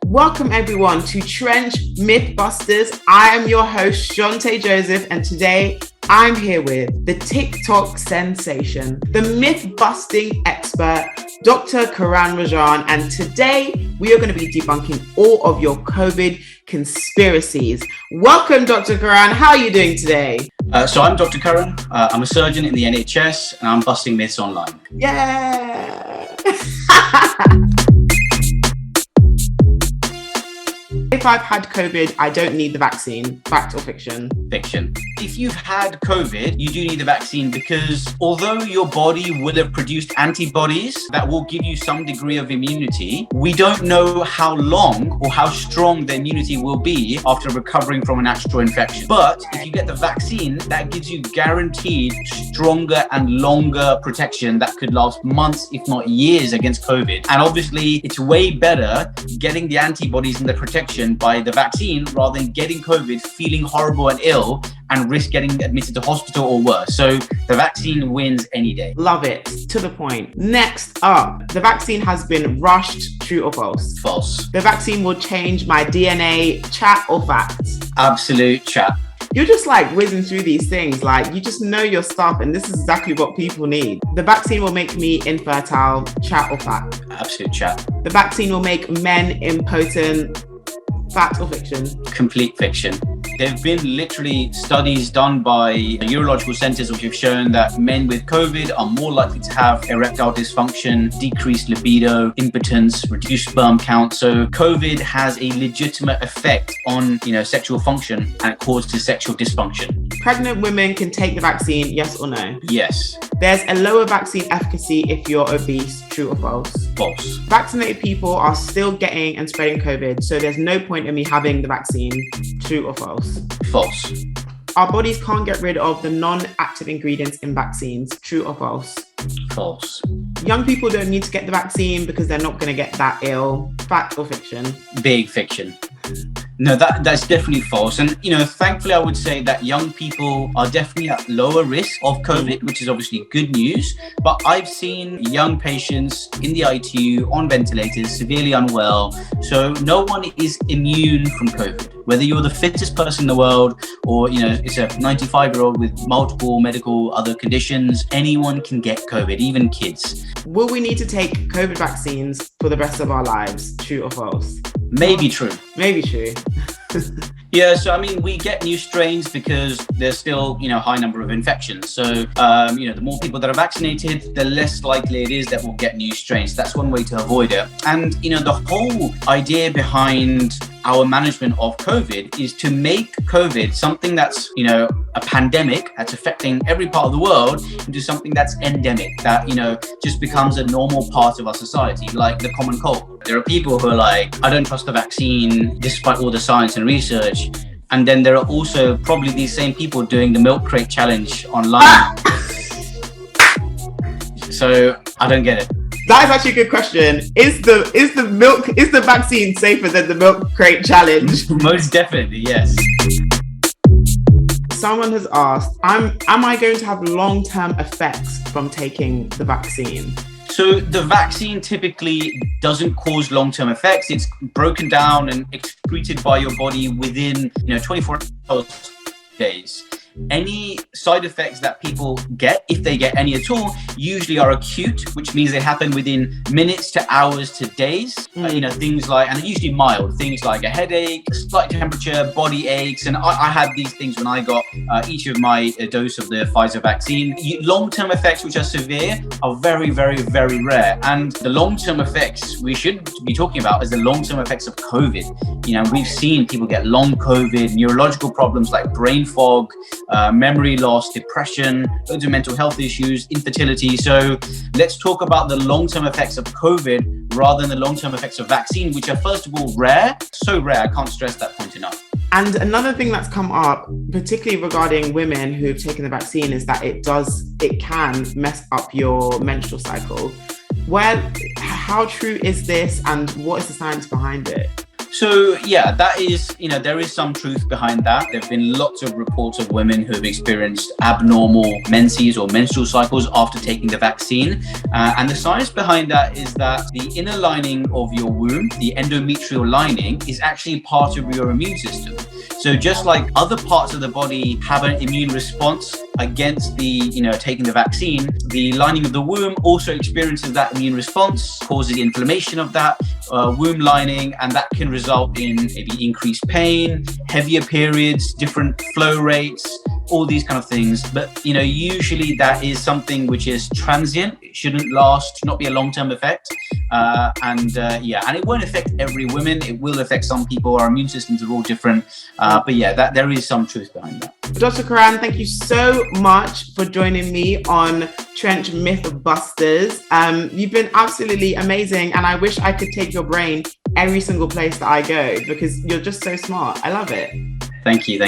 Welcome everyone to Trench Mythbusters. I am your host, Chanté Joseph, and today I'm here with the TikTok sensation, the myth-busting expert, Dr. Karan Rajan, and today we are going to be debunking all of your COVID conspiracies. Welcome, Dr. Karan. How are you doing today? So I'm Dr. Karan. I'm a surgeon in the NHS, and I'm busting myths online. Yeah. If I've had COVID, I don't need the vaccine. Fact or fiction? Fiction. If you've had COVID, you do need the vaccine because although your body will have produced antibodies that will give you some degree of immunity, we don't know how long or how strong the immunity will be after recovering from an actual infection. But if you get the vaccine, that gives you guaranteed stronger and longer protection that could last months, if not years, against COVID. And obviously, it's way better getting the antibodies and the protection by the vaccine rather than getting COVID, feeling horrible and ill, and risk getting admitted to hospital or worse. So the vaccine wins any day. Love it. To the point. Next up, the vaccine has been rushed. True or false? False. The vaccine will change my DNA. Chat or fact? Absolute chat. You're just like whizzing through these things. Like you just know your stuff, and this is exactly what people need. The vaccine will make me infertile. Chat or fact? Absolute chat. The vaccine will make men impotent. Fact or fiction? Complete fiction. There have been literally studies done by urological centers which have shown that men with COVID are more likely to have erectile dysfunction, decreased libido, impotence, reduced sperm count. So COVID has a legitimate effect on, sexual function, and it causes sexual dysfunction. Pregnant women can take the vaccine, yes or no? Yes. There's a lower vaccine efficacy if you're obese. True or false? False. Vaccinated people are still getting and spreading COVID, so there's no point in me having the vaccine. True or false? False. Our bodies can't get rid of the non-active ingredients in vaccines. True or false? False. Young people don't need to get the vaccine because they're not going to get that ill. Fact or fiction? Big fiction. No, that's definitely false. And, thankfully, I would say that young people are definitely at lower risk of COVID, which is obviously good news. But I've seen young patients in the ITU on ventilators, severely unwell. So no one is immune from COVID. Whether you're the fittest person in the world or, it's a 95-year-old with multiple medical other conditions, anyone can get COVID, even kids. Will we need to take COVID vaccines for the rest of our lives? True or false? Maybe true. Maybe true. Yeah, so we get new strains because there's still, high number of infections. So, the more people that are vaccinated, the less likely it is that we'll get new strains. That's one way to avoid it. And, the whole idea behind our management of COVID is to make COVID something that's, a pandemic that's affecting every part of the world into something that's endemic, that, just becomes a normal part of our society, like the common cold. There are people who are like, I don't trust the vaccine despite all the science and research. And then there are also probably these same people doing the milk crate challenge online. So I don't get it. That is actually a good question. Is the vaccine safer than the milk crate challenge? Most definitely, yes. Someone has asked, am I going to have long-term effects from taking the vaccine? So the vaccine typically doesn't cause long-term effects. It's broken down and excreted by your body within 24 hours, days. Any side effects that people get, if they get any at all, usually are acute, which means they happen within minutes to hours to days. Things like, and usually mild, things like a headache, slight temperature, body aches. And I had these things when I got each of my dose of the Pfizer vaccine. Long-term effects, which are severe, are very, very, very rare. And the long-term effects we should be talking about is the long-term effects of COVID. We've seen people get long COVID, neurological problems like brain fog, memory loss, depression, loads of mental health issues, infertility. So let's talk about the long-term effects of COVID rather than the long-term effects of vaccine, which are first of all rare. So rare, I can't stress that point enough. And another thing that's come up, particularly regarding women who've taken the vaccine, is that it can mess up your menstrual cycle. Well, how true is this and what is the science behind it? So yeah, that is, there is some truth behind that. There have been lots of reports of women who have experienced abnormal menses or menstrual cycles after taking the vaccine. And the science behind that is that the inner lining of your womb, the endometrial lining, is actually part of your immune system. So just like other parts of the body have an immune response against taking the vaccine, the lining of the womb also experiences that immune response, causes inflammation of that womb lining, and that can result in maybe increased pain, heavier periods, different flow rates, all these kind of things. But usually that is something which is transient. It shouldn't last, should not be a long-term effect. And it won't affect every woman. It will affect some people. Our immune systems are all different. But yeah, there is some truth behind that. Dr. Karan, thank you so much for joining me on Trench Mythbusters. You've been absolutely amazing, and I wish I could take your brain every single place that I go because you're just so smart. I love it. Thank you.